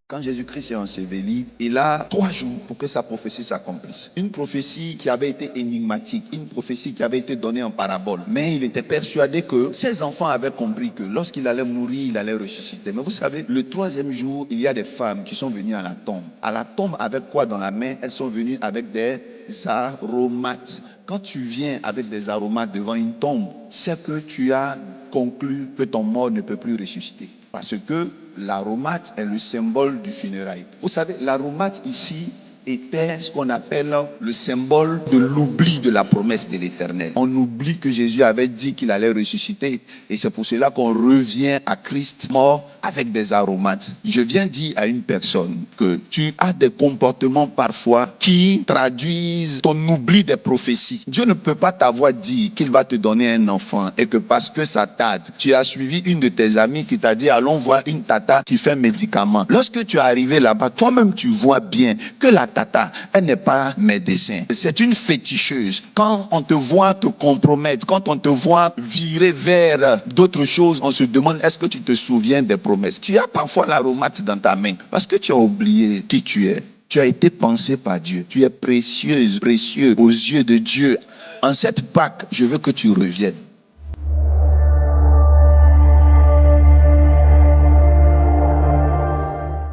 Quand Jésus-Christ est enseveli, il a 3 jours pour que sa prophétie s'accomplisse. Une prophétie qui avait été énigmatique, une prophétie qui avait été donnée en parabole. Mais il était persuadé que ses enfants avaient compris que lorsqu'il allait mourir, il allait ressusciter. Mais vous savez, le 3e jour, il y a des femmes qui sont venues à la tombe. À la tombe, avec quoi dans la main? Elles sont venues avec des aromates. Quand tu viens avec des aromates devant une tombe, c'est que tu as conclu que ton mort ne peut plus ressusciter. Parce que l'aromate est le symbole du funérail. Vous savez, l'aromate ici était ce qu'on appelle le symbole de l'oubli de la promesse de l'Éternel. On oublie que Jésus avait dit qu'il allait ressusciter. Et c'est pour cela qu'on revient à Christ mort avec des aromates. Je viens dire à une personne que tu as des comportements parfois qui traduisent ton oubli des prophéties. Dieu ne peut pas t'avoir dit qu'il va te donner un enfant et que parce que ça tarde, tu as suivi une de tes amies qui t'a dit allons voir une tata qui fait médicament. Lorsque tu es arrivé là-bas, toi-même tu vois bien que la tata, elle n'est pas médecin. C'est une féticheuse. Quand on te voit te compromettre, quand on te voit virer vers d'autres choses, on se demande est-ce que tu te souviens des promesses. Tu as parfois l'aromate dans ta main parce que tu as oublié qui tu es. Tu as été pensé par Dieu. Tu es précieuse, précieux aux yeux de Dieu. En cette Pâque, je veux que tu reviennes.